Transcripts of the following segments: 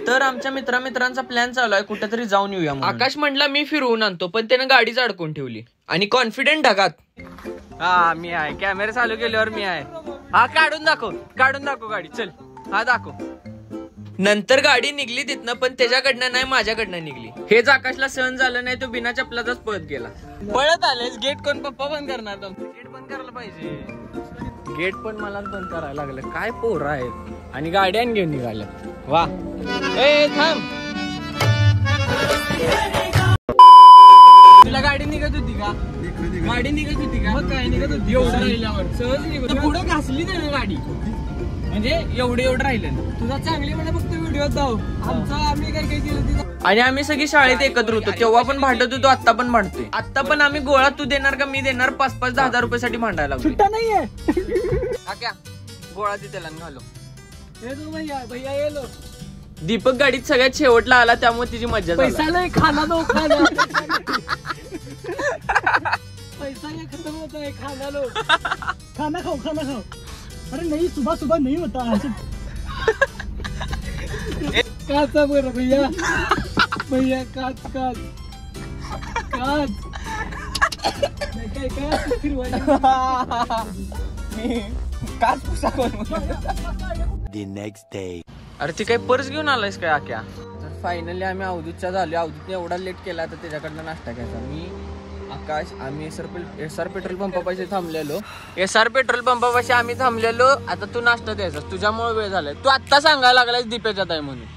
तर आमच्या मित्रांचा प्लॅन चालू आहे कुठेतरी जाऊन येऊया. आकाश म्हटला मी फिरवून आणतो, पण त्यानं गाडीच अडकून ठेवली आणि कॉन्फिडेंट ढगात. हा मी आहे, कॅमेरा चालू केल्यावर मी आहे. हा काढून दाखव गाडी, चल. हा दाखव. नंतर गाडी निघली तिथनं, पण त्याच्याकडनं नाही माझ्याकडनं निघली. हेच आकाशला सहन झालं नाही, तो बिना चपलाचाच पळत गेला. पळत आलेस गेट कोण पप्पा बंद करणार? गेट बंद करायला पाहिजे. गेट पण मलाच बंद करायला लागलं. काय पोरं आहेत आणि गाड्या घेऊन निघाल्या. वा ए थांब, तुला गाडी निघत होती का? गाडी निघत होती का? काय निघत होती? एवढं राहिल्यावर सहज निघत. पुढे घासली त्याने गाडी, म्हणजे एवढं राहिलं. तुझा चांगली म्हणजे फक्त व्हिडिओ जाऊ आमचा, आम्ही काय केलं तिथं. आणि आम्ही सगळी शाळेत एकत्र होतो, तेव्हा पण भांडत होतो, आता पण भांडतोय. आता पण आम्ही गोळा तू देणार का मी देणार, 5,000-10,000 रुपयासाठी भांडायला लागलो. सुट्टा नाहीये क्या गोळा दे त्याला घालो. भैया येलो. दीपक गाडीत सगळ्यात शेवटला आला, त्यामुळे तिची मज्जा झाली. पैसा नाही, खाना दो खाना. पैसा नहीं खत्म होता है, खाना लो. खाना खाओ. अरे नहीं, सुबह नहीं होता. काचा बरं भैया काच The next day. अरे ती काय पर्स घेऊन आलायस काय आक्या? तर फायनली आम्ही अवधूतच्या झालो. अवधूतने एवढा लेट केला तर त्याच्याकडनं नाश्ता घ्यायचा. मी आकाश आम्ही एसआर पेट्रोल पंपापाशी थांबलेलो. एसआर पेट्रोल पंपापाशी आम्ही थांबलेलो. आता तू नाश्ता द्यायचा, तुझ्यामुळे वेळ झालाय. तू आत्ता सांगायला लागलायस दीपेच्यात आहे म्हणून.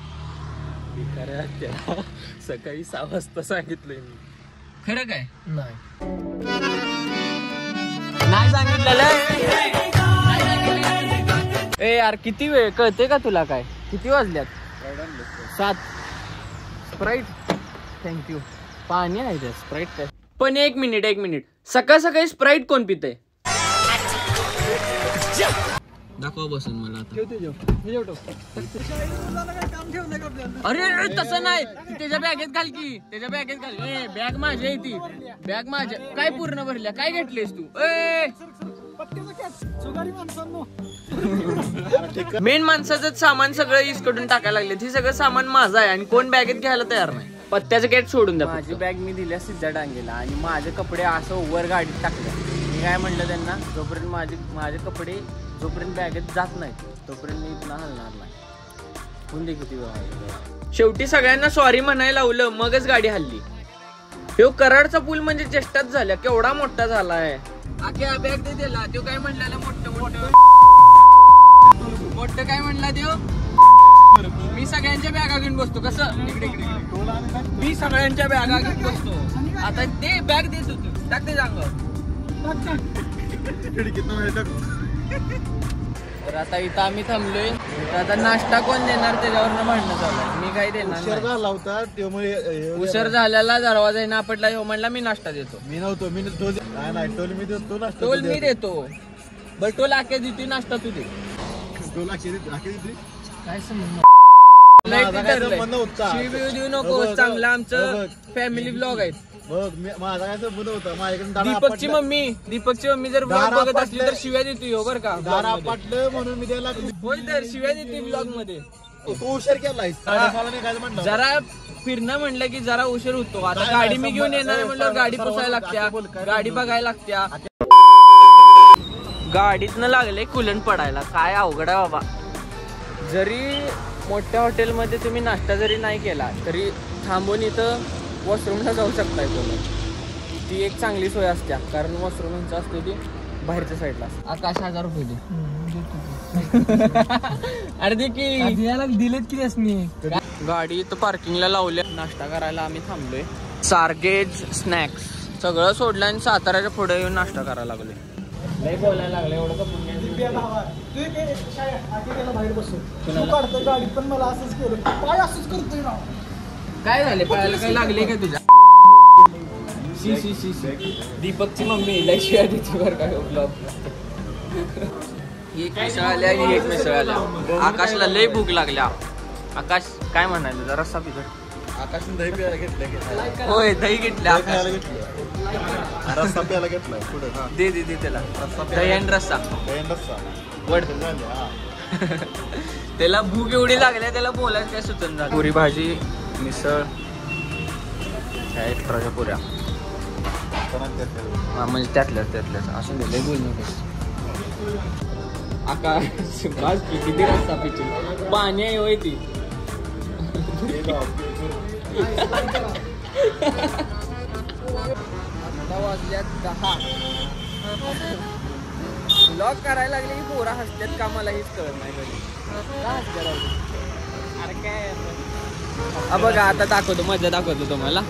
सकाळी 6 वाजता सांगितलंय मी. खरं काय? नाही सांगितलेलं. ए यार किती वेळ कळते का तुला? काय किती वाजल्यात? 7. Sprite thank you. पाणी आहे ते स्प्राईट काय? पण एक मिनिट सकाळ सकाळी स्प्राईट कोण पितय? दाखवा बसून मला आता. अरे तसं नाही, त्याच्या बॅगेत घाल की, त्याच्या बॅगेत घाल. ए बॅग माझी आहे ती, बॅग माझ्या. काय पूर्ण भरल्या? काय घेतलीस तू? मेन माणसाचं सामान सगळं इसकडून टाकायला लागले. हे सगळं सामान माझं आहे आणि कोण बॅगेत घ्यायला तयार नाही. पत्त्याचं गॅट सोडून द्या. माझी बॅग मी दिल्या सिद्धा डांगेला आणि माझे कपडे असं वर गाडीत टाकले. मी काय म्हणलं त्यांना, जोपर्यंत माझे कपडे जोपर्यंत बॅगेत जात नाही तोपर्यंत मी इथं हलणार नाही. होऊन दे किती वेळ. शेवटी सगळ्यांना सॉरी म्हणायला लावलं, मगच गाडी हल्ली. ह्यो कराडचा पूल म्हणजे चेष्टाच झाल्या, केवढा मोठा झालाय. आख्या बॅग दे त्याला. तो काय म्हणला मोठं काय म्हणला देव? मी सगळ्यांच्या बॅगा घेऊन बसतो. कसं इकडे मी सगळ्यांच्या बॅगा घेऊन बसतो. आता ते बॅग देत होतो, टाक ते अंगावर. तर आता इथं आम्ही थांबलोय. आता नाश्ता कोण देणार त्याच्यावर भांडणं चालू. मी काय देणार? उशीर झालेला दरवाजा आहे ना आपटला. हो म्हणला मी नाश्ता देतो. मी नव्हतो. टोल मी देतो. बरं टोल आख्या देतोय, नाश्ता तू दे. काय समज देऊ नको. चांगला आमचं फॅमिली ब्लॉग आहे. माझा काय संबंध होता? माझ्याकडे दीपकची मम्मी जर ब्लॉग बघत असली तर शिव्या देतो बर का. म्हणून मी त्याला होय तर शिव्या देते ब्लॉग मध्ये. उशीर केला जरा फिरणं म्हणलं की जरा उशीर होतो. आता गाडी मी घेऊन येणार म्हणलं, गाडी पुसायला लागत्या, गाडी बघायला लागत्या. गाडीतनं लागले कुलन पडायला. काय अवघड आहे बाबा. जरी मोठ्या हॉटेलमध्ये तुम्ही नाश्ता जरी नाही केला तरी थांबून इथं वॉशरूमला जाऊ शकताय तुम्ही. ती एक चांगली सोय असते, कारण वॉशरूमचं असते ती बाहेरच्या साईडला. आकाश 1000 रुपये दे. अरे दे की दिलेत की मी. गाडी इथं पार्किंगला लावल्या. नाश्ता करायला आम्ही थांबलोय. सारगेज स्नॅक्स सगळं सोडलं आणि साताऱ्याच्या पुढे येऊन नाश्ता करायला लागलोय. लय बोलायला लागलं एवढं का काय झाले? पायाला काय लागले का तुझ्या? दीपकची मम्मी लय शिवाय देते बरं का ब्लॉग. एक मिसळ आल्या आणि एक मिसळ आल्या. आकाशला लय भूक लागल्या. आकाश काय म्हणायचं? जरा रस्सा पितो. आकाशने दही प्यायला घेतलं. होय दही घेतलं. रस्सा प्यायला घेतला. दे त्याला दही आणि रस्सा. वड त्याला भूक एवढी लागली त्याला बोलायचं काय सुचन झालं. पुरी भाजी, मिसळ, काय एक्स्ट्राच्या पुऱ्या, म्हणजे त्यातल्याच असं लय बोल नकोस. आकाश बस किती रस्ता पिचू पाणी आहे होय ती. वाजल्यात 10. ब्लॉग करायला लागले की पोरा हसत्यात का मला हेच कळत नाही कधी. अरे काय बघा आता दाखवतो, मजा दाखवतो तुम्हाला.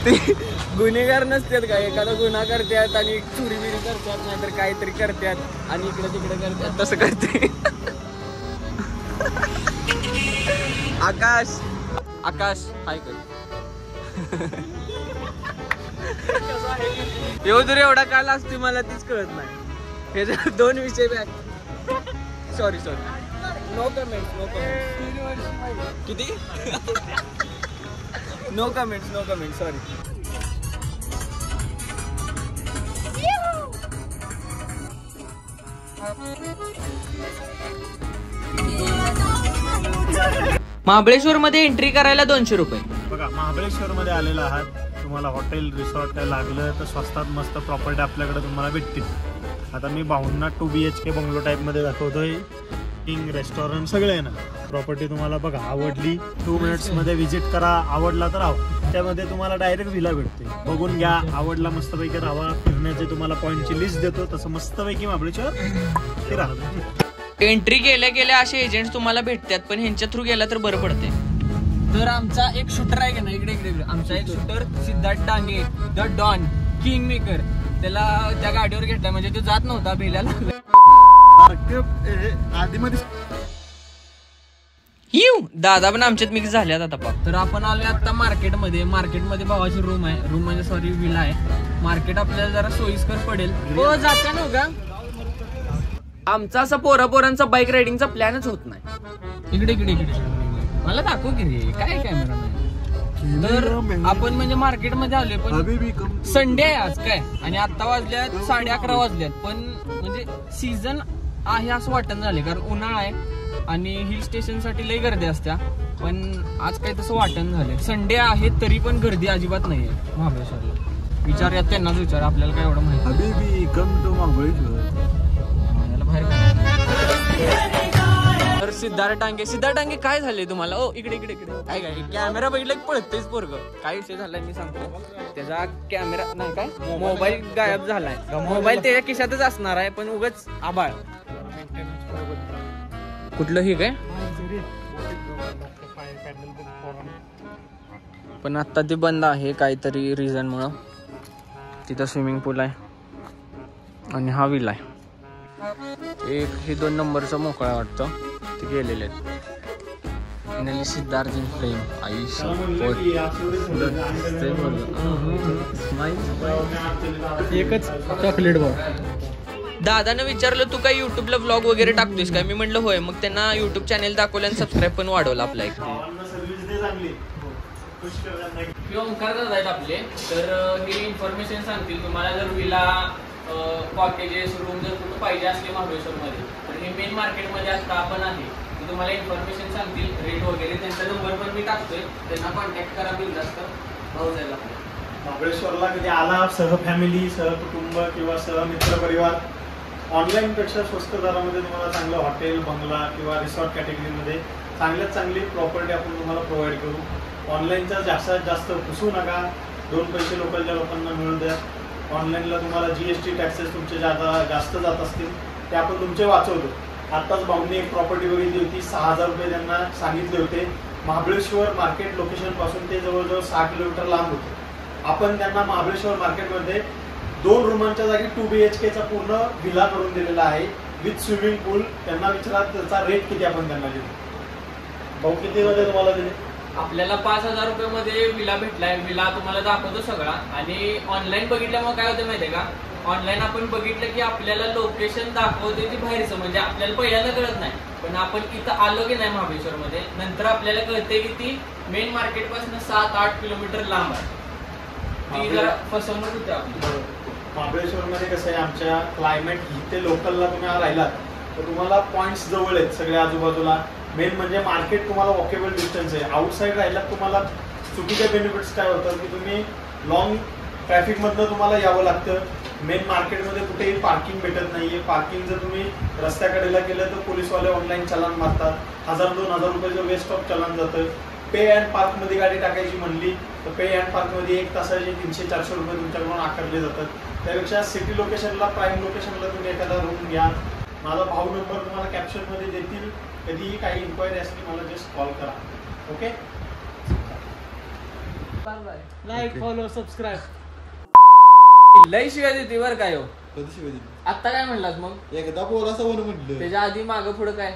ते गुन्हेगार नसतात का, एखादा गुन्हा करतात आणि चोरी बिरी करतात, नाहीतर काहीतरी करतात आणि इकडे तिकडे करतात, तसं करते. आकाश हाय कर. तर एवढा काल असते मला तीच कळत नाही. हे 2 विषय बॅक. Sorry no comment. किती नो कमेंट सॉरी. महाबळेश्वर मध्ये एंट्री करायला 200 रुपये. बघा महाबळेश्वर मध्ये आलेला आहात, तुम्हाला हॉटेल रिसॉर्ट काय लागलं तर स्वस्तात मस्त प्रॉपर्टी आपल्याकडे तुम्हाला भेटतील. आता मी भाऊंना 2 BHK बंगलो टाईप मध्ये दाखवतोय. किंग रेस्टॉरंट सगळे आहे ना. प्रॉपर्टी तुम्हाला बघा आवडली 2 मिनिट्स मध्ये व्हिजिट करा, आवडला तर त्यामध्ये तुम्हाला डायरेक्ट व्हिला भेटते. बघून घ्या, आवडला मस्तपैकी राहा. फिरण्याचे तुम्हाला पॉईंटची लिस्ट देतो, तसं मस्तपैकी महाबळेश्वर फिरा. एंट्री केल्या असे एजंट तुम्हाला भेटतात, पण ह्यांच्या थ्रू गेला तर बरं पडते. तर आमचा एक शूटर आहे का ना, इकडे आमचा एक shooter Siddharth Dange the don king maker, त्याला त्या गाडीवर घेतला. म्हणजे तो जात नव्हता भिल्याला आधीमध्ये. दादा पण आमच्यात मिक्स झाल्यात आता. तर आपण आलोय आता मार्केटमध्ये भावाची रूम म्हणजे सॉरी विला आहे. मार्केट आपल्याला जरा सोयीस्कर पडेल. हो जाता ना का आमचा असा पोरांचा बाईक रायडिंगचा प्लॅनच होत नाही. इकडे मला दाखव की रे काय कॅमेरा नाही. तर आपण म्हणजे मार्केटमध्ये आलोय, पण संडे आहे आज काय, आणि आता वाजल्यात 11:30 वाजल्यात. पण म्हणजे सीझन आहे असं वाटत झाले, कारण उन्हाळा आहे आणि हिल स्टेशन साठी लई गर्दी असत्या. पण आज काही तसं वाटण झालंय. संडे आहे तरी पण गर्दी अजिबात नाहीये महाबळेश्वरला. विचारूयात त्यांनाच विचार, आपल्याला काय एवढं माहिती. तर सिद्धार्थ डांगे काय झाले तुम्हाला? ओ इकडे काय कॅमेरा बघितलं पळतेच पोरग. काय विषय झालाय मी सांगतो. त्याचा कॅमेरा नाही काय मोबाईल गायब झालाय. मोबाईल त्याच्या खिशातच असणार आहे, पण उगाच आबाळ कुठलं ही काय. पण आता ते बंद आहे काहीतरी रिझन मुळे. तिथं स्विमिंग पूल आहे आणि हा विला आहे. एक हे 2 नंबरचं मोकळा वाटतं, ते गेलेले आहेत. सिद्धार्थ इन फ्लेम एकच चॉकलेट बॉल. दादानं विचारलं तू काय युट्यूबला व्लॉग वगैरे टाकतोस काय? मी म्हटलं होय. मग त्यांना युट्यूब चॅनेल दाखवलं आणि सबस्क्राईब पण वाढवलं आपला एक. ओंकार दादा आहेत आपले. तर हे इन्फॉर्मेशन सांगतील तुम्हाला. जर विला कॉटेजेस रूम जर कुठं पाहिजे असले महाबळेश्वरमध्ये, तर हे मेन मार्केटमध्ये आता आपण आहे. ते तुम्हाला इन्फॉर्मेशन सांगतील, रेट वगैरे. त्यांचा नंबर पण मी टाकतोय, त्यांना कॉन्टॅक्ट करा. बिनधास्त भाऊ जायला. महाबळेश्वरला कधी आला सह फॅमिली, सह कुटुंब किंवा सह मित्र परिवार, ऑनलाईन पेक्षा स्वस्त दरामध्ये तुम्हाला चांगलं हॉटेल, बंगला किंवा रिसॉर्ट कॅटेगरीमध्ये चांगल्यात चांगली प्रॉपर्टी आपण तुम्हाला प्रोव्हाइड करू. ऑनलाईनचा जास्तीत जास्त फसवू नका. 2 पैसे लोकलच्या लोकांना मिळून द्या. ऑनलाईनला तुम्हाला GST टॅक्सेस तुमचे जास्त जात असतील, ते आपण तुमचे वाचवतो. आताच भाऊंनी एक प्रॉपर्टी बघितली होती, 6,000 रुपये त्यांना सांगितले होते. महाबळेश्वर मार्केट लोकेशन पासून ते जवळजवळ 6 किलोमीटर लांब होते. आपण त्यांना महाबळेश्वर मार्केटमध्ये 2 रूमांच्या जागी 2 BHKचा पूर्ण विला करून दिलेला आहे विथ स्विमिंग पूल. त्यांना विचारा त्याचा रेट किती आपण त्यांना देऊ. भाऊ किती मध्ये तुम्हाला दिले? आपल्याला 5,000 रुपयामध्ये विला भेटलाय. विला तुम्हाला दाखवतो सगळा. आणि ऑनलाईन बघितल्यामुळे काय होतं माहितीये का, ऑनलाईन आपण बघितलं की आपल्याला लोकेशन दाखवते ती बाहेरचं, म्हणजे आपल्याला पहिल्यांदा कळत नाही. पण आपण इथं आलो की नाही महाबळेश्वरमध्ये, नंतर आपल्याला कळते की ती मेन मार्केट पासून 7-8 किलोमीटर लांब आहे. ती जरा फसवणूक होती आपली. महाबळेश्वर मध्ये कसं आहे, आमच्या क्लायमेट इथे लोकलला तुम्ही राहिलात तर तुम्हाला पॉइंट्स जवळ आहेत सगळ्या आजूबाजूला. मेन म्हणजे मार्केट तुम्हाला वॉकेबल डिस्टन्स आहे. आउटसाईड राहिलात तुम्हाला चुकीचे बेनिफिट्स काय होतात की तुम्ही लॉंग ट्रॅफिकमधनं तुम्हाला यावं लागतं. मेन मार्केटमध्ये कुठेही पार्किंग भेटत नाहीये. पार्किंग जर तुम्ही रस्त्याकडेला केलं तर पोलीसवाले ऑनलाईन चलान मारतात. 1000-2000 रुपयाचं वेस्ट ऑफ चलान जातं. पे अँड पार्क मध्ये गाडी टाकायची म्हणली तर पे अँड पार्क मध्ये 1 तासाचे 300-400 रुपये तुमच्याकडून आकारले जातात. त्यापेक्षा सिटी लोकेशनला, प्राईम लोकेशनला तुम्ही एखादा रूम घ्या. माझा भाऊ नंबर तुम्हाला कॅप्शन मध्ये देतील. कधीही काही इन्क्वायरी असली मला जस्ट कॉल करा. Okay, like, follow, subscribe. लय शिवाय देते बर काय हो. कधी शिवाय दिली? आता काय म्हणलास मग? एकदा बोला असं म्हटलं. त्याच्या आधी मागं पुढं काय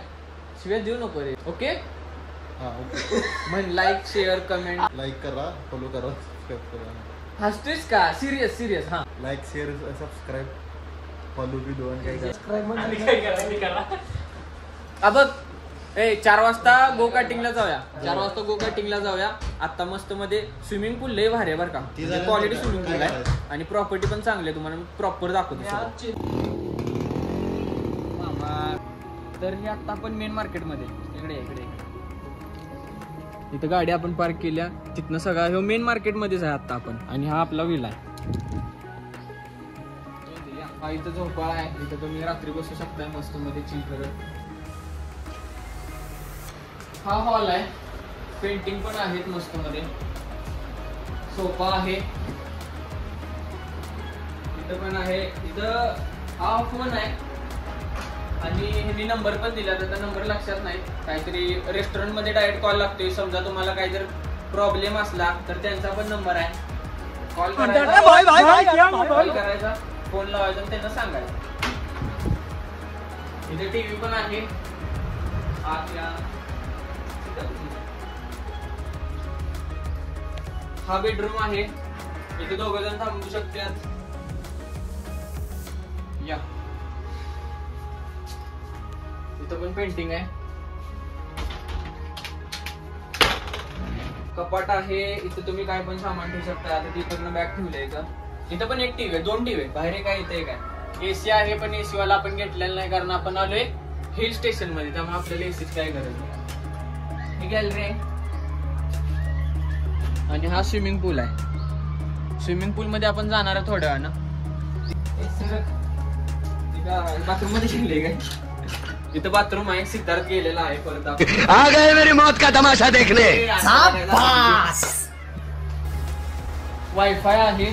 शिवाय देऊ नको रे. ओके, हा ओके. म्हण लाईक, शेअर, कमेंट. लाईक करा, फॉलो करा, सबस्क्राईब करा. हसतोयस का? सिरियस. हा, लाईक, शेअर, सबस्क्राईब, फॉलो बी दोन काही करा. सबस्क्राईब करा. बघ 4 वाजता गो कार्टिंगला जाऊया. 4 वाजता गो कार्टिंगला जाऊया. आता मस्त मध्ये स्विमिंग पूल लय भारी आहे बरं का. क्वालिटी स्विमिंग पूल आहे आणि प्रॉपर्टी पण चांगली आहे. तुम्हाला प्रॉपर दाखवतो. तर हे आता आपण मेन मार्केट मध्ये इकडे इथं गाडी आपण पार्क केल्या. तिथनं सगळा हे मेन मार्केट मध्येच आहे आता आपण. आणि हा आपला विला आहे. हा इथं झोपाळा आहे. इथं तुम्ही रात्री बसू शकता मस्त मध्ये चिल करत. हा हॉल आहे. पेंटिंग पण आहेत मस्त मध्ये. सोफा आहे इथं पण आहे. इथं हा फोन आहे आणि ह्यांनी नंबर पण दिला. त्याचा नंबर लक्षात नाही. काहीतरी रेस्टॉरंट मध्ये डायरेक्ट कॉल लागतोय. समजा तुम्हाला काहीतरी प्रॉब्लेम असला तर त्यांचा पण नंबर आहे. कॉल करायचा, फोन लावायचा आणि त्यांना सांगायचं. इथे टीव्ही पण आहे. हा बेडरूम आहे. इथे 2 जण थांबू शकतात. या इथं पण पेंटिंग आहे. कपाट आहे. इथं तुम्ही काय पण सामान ठेवू शकता. आता तिकडनं बॅग ठेवलंय इथं. इथं पण एक टीव्ही आहे. 2 टीव्ही आहे. बाहेर काय इथे काय एसी आहे. पण एसी वाला आपण घेतलेला नाही कारण आपण आलोय हिल स्टेशन मध्ये. त्यामुळे आपल्याला एसीच काय गरज नाही. ही गॅलरी आहे आणि हा स्विमिंग पूल आहे. स्विमिंग पूल मध्ये आपण जाणार आहे थोड्या वेळानं. बाथरूम मध्ये गेले काय? इथं बाथरूम आहे. सिद्धार्थ गेलेला आहे परत. आ गए मेरी मौत का तमाशा देखने. वायफाय आहे.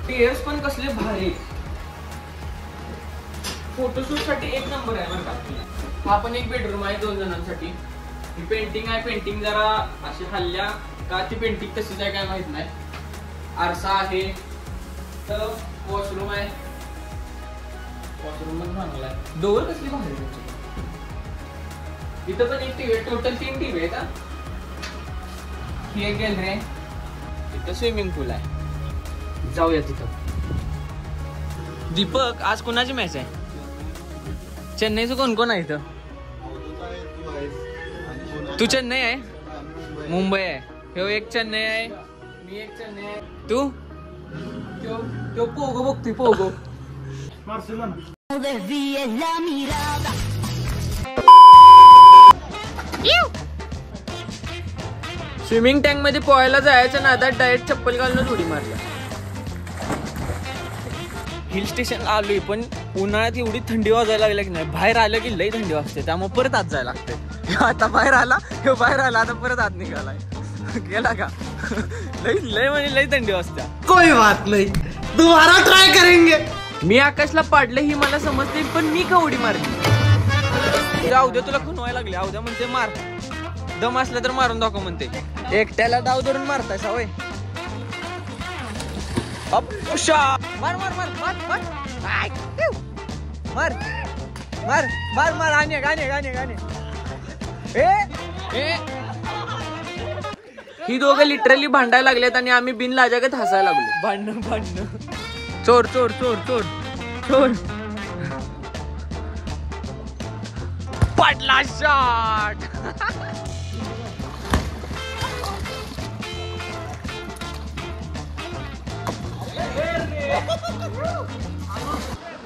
टेअर्स पण कसले भारी. फोटोशूट साठी 1 नंबर आहे बरं का. हा पण एक बेडरूम आहे 2 जणांसाठी. ही पेंटिंग आहे. पेंटिंग जरा अशी हल्ल्या का ती पेंटिंग तशीच आहे काय माहित नाही. आरसा आहे. तर वॉशरूम आहे. वॉशरूम पण चांगला आहे. डोअर कसली भारी. इथं पण एक टीव्ही. टोटल 3 टीव्ही आहेत. ही एक गॅलरी आहे. इथं स्विमिंग पूल आहे. जाऊया तिथं. दीपक, आज कोणाची मॅच आहे? चेन्नईचं कोण कोण आहे इथं? तू चेन्नई आहे? मुंबई आहे. ह्यो एक चेन्नई आहे. मी एक चेन्नई आहे. तू? तो पोगो बघतोय. पोगो स्विमिंग टँक मध्ये पोहायला जायचं नादात डायरेक्ट चप्पल घालून उडी मारल्या. हिल स्टेशन आलोय पण उन्हाळ्यात एवढी थंडी वाजायला लागली की नाही. बाहेर आलं की लई थंडी वाजते. त्यामुळे परत आत जायला लागते. आता बाहेर आला आता परत आत निघालाय. गेला का? लई म्हणजे लई थंडी वाजते. कोई बात नहीं, दोबारा ट्राय करेंगे. मी आकाशला पाडलं ही मला समजते पण मी का उडी मारली? जाऊ दे तुला खुनवायला लागले. अवद्या म्हणते मार. दम असलं तर मारून दाखव म्हणते. एकट्याला डाव धरून मारताय सवय. मार मार मार मार मार मार मार मार मार. गाणे गाणे गाणे गाणे. ही दोघं लिटरली भांडायला लागलेत आणि आम्ही बिन लाजागत हसायला लागलो. भांडण. चोर चोर चोर चोर चोर. पडला शॉट.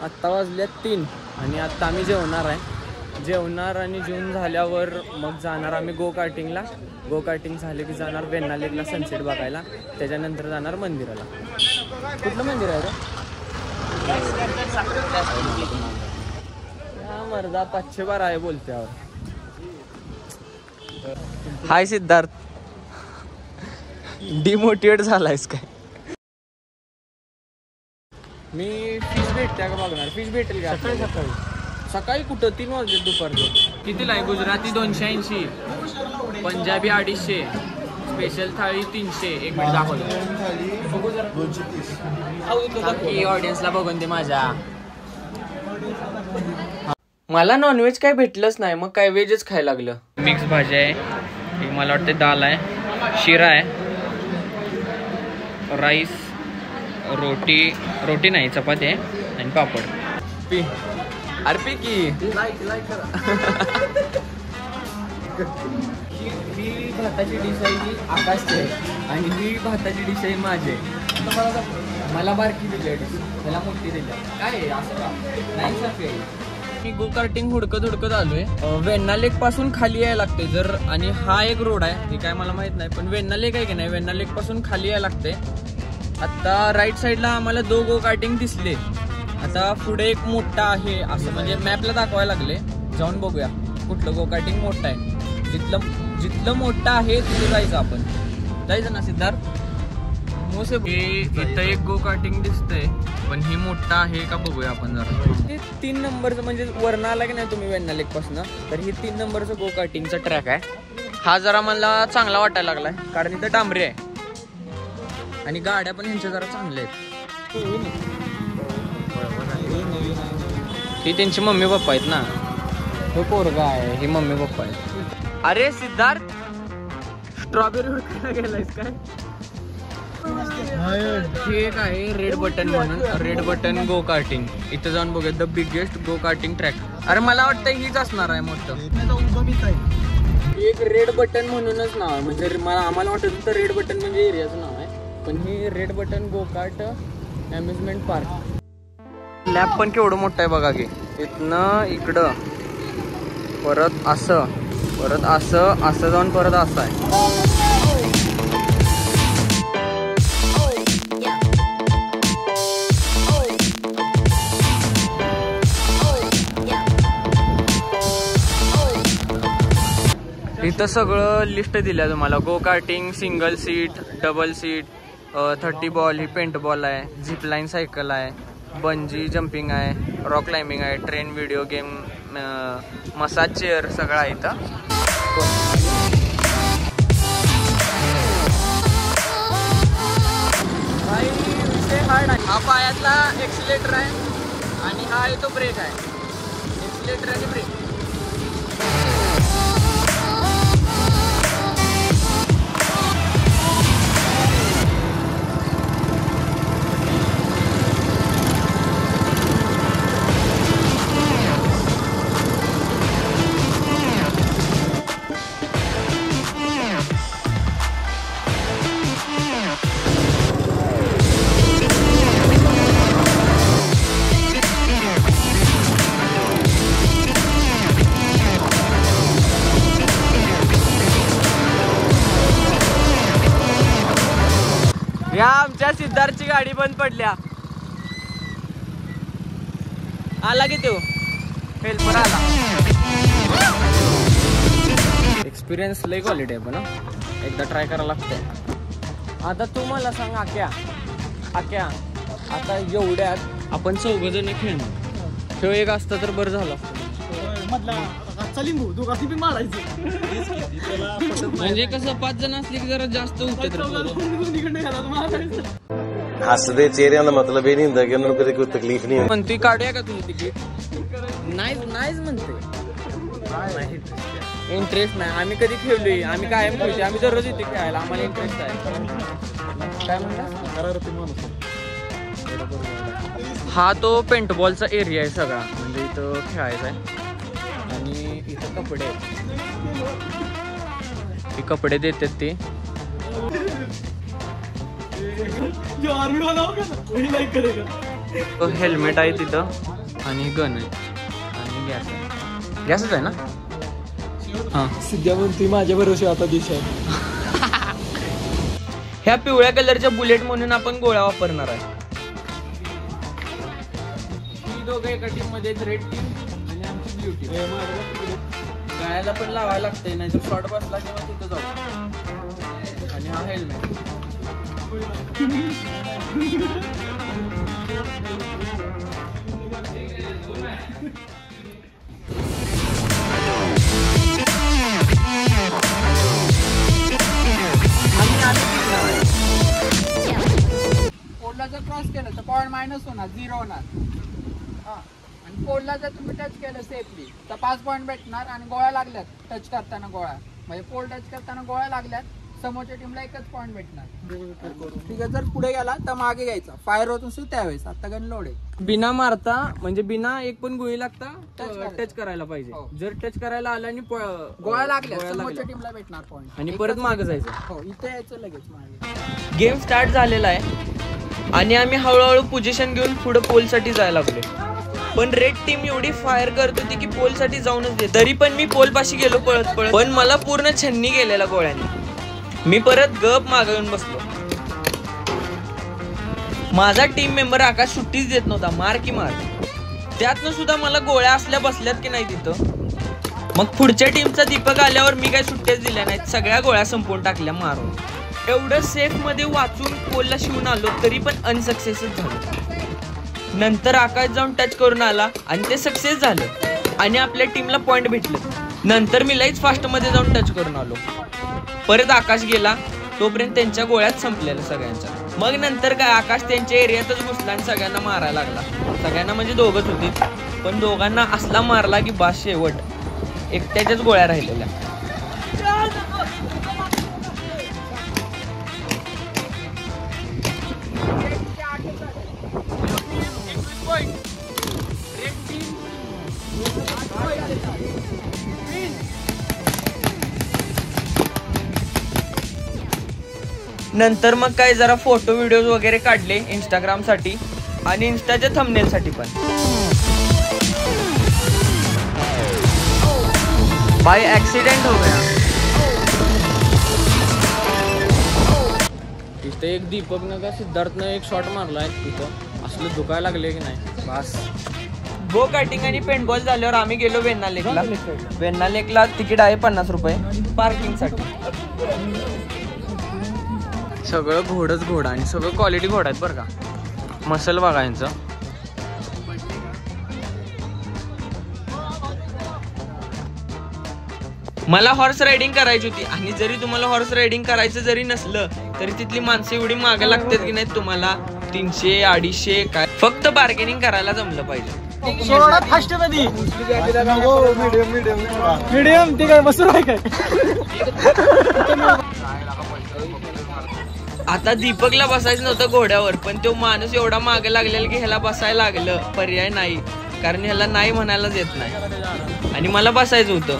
आत्ता वाजल्यात 3 आणि आत्ता आम्ही जेवणार आणि जेवून झाल्यावर मग जाणार आम्ही गो कार्टिंगला. गो कार्टिंग झाले की जाणार वेण्णा लेकला सनसेट बघायला. त्याच्यानंतर जाणार मंदिराला. कुठलं मंदिर आहे रे? मर्दा 512 आहे बोलत्यावर. हाय सिद्धार्थ, डिमोटिवेट झालायस काय? मी फिश भेटत्या का बघणार. फिश भेटेल का सकाळी कुठं 3 वाजले दुपारचं. कितीला आहे? गुजराती 280, पंजाबी 250, स्पेशल थाळी 300. एक मिनिट दाखवतो ऑडियन्सला बघून ते माझ्या. मला नॉनव्हेज काय भेटलंच नाही, मग काय व्हेजच खायला लागलं. मिक्स भाजी आहे, मला वाटते दाल आहे, शिरा आहे, राईस, रोटी नाही चपाती आहे आणि पापड. पी अरे पी की लाईक करा. ही भाताची डिश आहे, ही आकाशची आहे आणि ही भाताची डिश आहे माझी. मला बारकी दिली आहे डिश, मला मोठी दिली आहे. काय आहे असं का नाही सारखी आहे. मी गो कार्टिंग हुडकत आलोय. वेण्णा लेक पासून खाली यायला लागते जर, आणि हा एक रोड आहे हे काय मला माहित नाही, पण वेण्णा लेक आहे की नाही, वेण्णा लेक पासून खाली यायला लागते. आता राईट साईडला आम्हाला 2 गो कार्टिंग दिसले. आता पुढे एक मोठा आहे असं म्हणजे मॅपला दाखवायला लागले. जाऊन बघूया कुठलं गो कार्टिंग मोठं आहे. जिथलं मोठं आहे तिथं जायचं. आपण जायचं ना सिद्धार्थ? इथं एक गो कार्टिंग दिसतंय, पण ही मोठा आहे का बघूया आपण जरा. 3 नंबरचं म्हणजे वरनं आला की नाही तुम्ही वेण्णा लेक पासून, तर ही 3 नंबरचं गो कार्टिंगचा ट्रॅक आहे. हा जरा मला चांगला वाटायला लागलाय कारण इथं डांबरी आहे आणि गाड्या पण ह्यांच्या जरा चांगल्या आहेत. ही त्यांची मम्मी पप्पा आहेत ना. तो पोरगा आहे, ही मम्मी पप्पा आहेत. अरे सिद्धार्थ, स्ट्रॉबेरी हुडकायला गेलायस काय? हे एक आहे रेड बटन म्हणून, रेड बटन गो कार्टिंग. इथं जाऊन बघूया the biggest go karting track. अरे मला वाटतं हीच असणार आहे मोठं. एक रेड बटन म्हणूनच नाव आहे, म्हणजे आम्हाला वाटत होतं रेड बटन म्हणजे एरियाचं नाव आहे, पण ही red button go kart amusement park. लॅब पण केवढं मोठं आहे बघा की. इथनं इकडं परत असं जाऊन परत असं आहे. इथं सगळं लिस्ट दिलं तुम्हाला. Go karting, single seat, double seat, 30 ball, ही पेंट बॉल आहे, झिपलाईन सायकल आहे, बंजी जम्पिंग आहे, रॉक क्लाइम्बिंग आहे, train, video game, massage chair सगळं आहे इथं. हा पायातला एक्सिलेटर आहे आणि हा आहे तो ब्रेक आहे. एक्सिलेटर आणि ब्रेक. या आमच्या सिद्धार्थची गाडी बंद पडल्या. आला की तो हेल्पर आला. एक्सपिरियन्स लय क्वालिटी आहे पण एकदा ट्राय करायला लागतंय. आता तू मला सांग आक्या आता एवढ्यात आपण 4 जण खेळणार. खेळ एक असतं तर बरं झालं असतं. म्हणजे कसं 5 जण असले की जरा जास्त होते. हसदे चेहऱ्याला मतलब ही नहीं होता कि उन्होंने कोई तकलीफ नहीं. पण ती काढूया का तुझी तिकीट? नाहीच म्हणते. इंटरेस्ट नाही. आम्ही कधी खेळलोय, आम्ही कायम खेळतोय, आम्ही दररोज इथे खेळायला. आम्हाला इंटरेस्ट आहे. काय म्हणता? हा तो पेंटबॉलचा एरिया आहे सगळा, म्हणजे इथं खेळायचा आहे. आणि इथं कपडे आहेत, कपडे देतात ते. जो आर्मी वाला होगा ना वही लाइक करेगा। तो हेल्मेट आहे तिथं आणि गन आहे आणि गॅस आहे, गॅसच आहे ना? हा, सिद्ध्या म्हणते माझ्या भरोसे आता दिवस आहे। ह्या पिवळ्या कलरच्या बुलेट म्हणून आपण गोळ्या वापरणार आहे। ही दोघं एका टीम मध्ये, रेड टीम आणि आमची ब्लू टीम। गाळ्याला पण लावायला लागतंय, नाहीतर शॉर्ट बसला किंवा तिथं जाऊ। आणि हा हेल्मेट। पोलला जर क्रॉस केलं तर पॉईंट मायनस होणार, 0 होणार। आणि पोलला जर तुम्ही टच केलं सेफली तर 5 पॉईंट भेटणार। आणि गोळ्या लागल्यात टच करताना, गोळ्या म्हणजे पोल टच करताना गोळ्या लागल्यात, समोरच्या टीमला 1च पॉईंट भेटणार। ठीक आहे, जर पुढे गेला तर मागे घ्यायचा, फायर होत असेल त्यावेळेस। आता गन लोड आहे, बिना मारता म्हणजे बिना एक पण गोळी लागता टच करायला पाहिजे। जर टच करायला आला आणि गोळ्या लागल्या समोरच्या टीमला भेटणार पॉईंट आणि परत मागे जायचं। हो, इथे यायचं लगेच मागे। गेम स्टार्ट झालेला आहे आणि आम्ही हळूहळू पोझिशन घेऊन पुढे पोल साठी जायला लागलो। पण रेड टीम एवढी फायर करत होती की पोल साठी जाऊनच दे, तरी पण मी पोल पाशी गेलो पळत पळत, पण मला पूर्ण छन्नी गेलेला गोळ्याने। मी परत गप मागे येऊन बसलो। माझा टीम मेंबर आकाश सुट्टीच देत नव्हता, मार की मार। त्यातनं सुद्धा मला गोळ्या असल्या बसल्यात की नाही तिथं। मग पुढच्या टीमचा दीपक आल्यावर मी काही सुट्ट्याच दिल्या नाहीत, सगळ्या गोळ्या संपवून टाकल्या मारून। एवढं सेफ मध्ये वाचून पोलला शिवून आलो तरी पण अनसक्सेसच झालो। नंतर आकाश जाऊन टच करून आला आणि ते सक्सेस झालं आणि आपल्या टीमला पॉइंट भेटलं। नंतर मी लईच फास्ट मध्ये जाऊन टच करून आलो। परत आकाश गेला, तोपर्यंत त्यांच्या गोळ्यात संपलेल्या सगळ्यांच्या। मग नंतर काय, आकाश त्यांच्या एरियातच घुसला आणि सगळ्यांना मारायला लागला। सगळ्यांना म्हणजे दोघंच होती, पण दोघांना असला मारला की बास शेवट, एकट्याच्याच गोळ्या राहिलेल्या। नंतर मग काय जरा फोटो व्हिडिओज वगैरे काढले इंस्टाग्राम साठी आणि इंस्टाच्या थंबनेल साठी पण। भाई ऍक्सिडेंट हो गया। इथे एक दीपकनं का सिद्धार्थनं एक शॉट मारलाय, तिथं असलं दुखायला लागले की नाही बस। गो कार्टिंग आणि पेंटबॉल झाल्यावर आम्ही गेलो वेण्णा लेकला। वेण्णा लेकला तिकीट आहे 50 रुपये पार्किंग साठी। सगळं घोडच घोडा आणि सगळं क्वालिटी घोडा आहेत बरं का, मसल बघा यांचं। मला हॉर्स रायडिंग करायची होती आणि जरी तुम्हाला हॉर्स रायडिंग करायचं जरी नसलं तरी तिथली माणसं एवढी मागे लागतात की नाही तुम्हाला 300 250 काय, फक्त बार्गेनिंग करायला जमलं पाहिजे। फास्ट मध्ये मीडियम ते काय बसून आहे काय। आता दीपकला बसायचं नव्हतं घोड्यावर, पण तो माणूस एवढा मागे लागलेला की ह्याला बसायला लागलं, पर्याय नाही, कारण ह्याला नाही म्हणायलाच येत नाही आणि मला बसायचं होतं।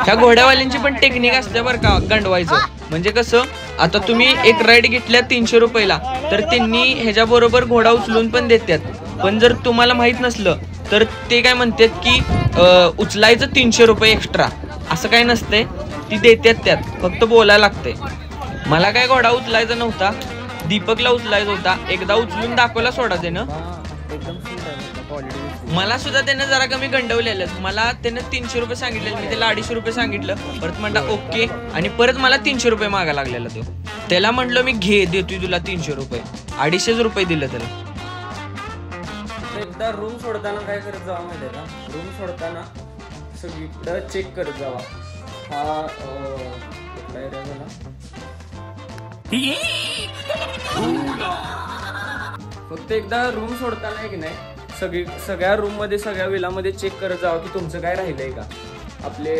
ह्या घोड्यावाल्यांची पण टेक्निक असते बरं का गंडवायचं। म्हणजे कसं, आता तुम्ही एक राईड घेतल्या 300 रुपयाला तर त्यांनी ह्याच्या बरोबर घोडा उचलून पण देतात। पण जर तुम्हाला माहित नसलं तर ते काय म्हणतात की उचलायचं 300 रुपये एक्स्ट्रा, असं काय नसतंय, ती देतात त्यात, फक्त बोलायला लागतंय। मला काय घोडा उचलायचा नव्हता, दीपकला उचलायचा होता। एकदा उचलून दाखवला सोडा त्यानं, मला सुद्धा त्यानं जरा कमी गंडवलेलं। मला त्यानं 300 रुपये सांगितलेलं, मी त्याला 250 रुपये सांगितलं, परत म्हणला ओके आणि परत मला 300 रुपये मागा लागलेला तो। त्याला म्हटलं मी घे, देतोय तुला 300 रुपये, 250 रुपये दिलं त्याला। एकदा रूम सोडताना काय करत जावा माहिती आहे का, रूम सोडताना सगळीकडं चेक करत जावा। हा काय झाला, फक्त एकदा रूम सोडताना आहे की नाही सगळ्या रूम मध्ये सगळ्या विलामध्ये चेक करत जावं की तुमचं काय राहिलंय का। आपले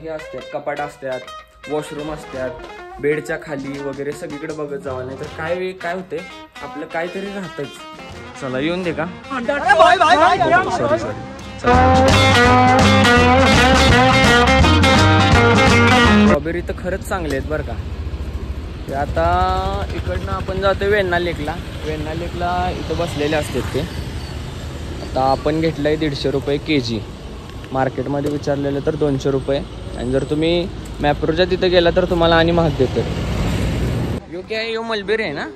हे असतात, कपाट असतात, वॉशरूम असतात, बेडच्या खाली वगैरे सगळीकडे बघत जावं, नाही तर काय होते आपलं काहीतरी राहतच। चला येऊन दे का, सॉरी स्ट्रॉबेरी तर खरंच चांगले आहेत बरं का, ते आता इकडनं आपण जातो वेण्णा लेकला. वेण्णा लेकला इथं बसलेले असतात ते. आता आपण घेतलं आहे 150 रुपये kg. मार्केटमध्ये विचारलेलं तर 200 रुपये. आणि जर तुम्ही मॅप्रोच्या तिथं गेला तर तुम्हाला आणि महाग देतात. यो काय यो मलबेरी आहे ना.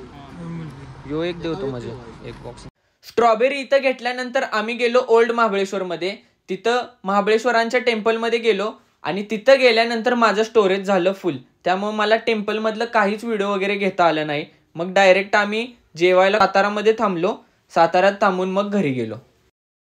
यो एक देवतो माझे एक बॉक्स. स्ट्रॉबेरी इथं घेतल्यानंतर आम्ही गेलो ओल्ड महाबळेश्वरमध्ये. तिथं महाबळेश्वरांच्या टेम्पलमध्ये गेलो आणि तिथं गेल्यानंतर माझं स्टोरेज झालं फुल. त्यामुळे मला टेम्पलमधलं काहीच व्हिडिओ वगैरे घेता आलं नाही. मग डायरेक्ट आम्ही जेवायला सातारामध्ये थांबलो. साताऱ्यात थांबून मग घरी गेलो.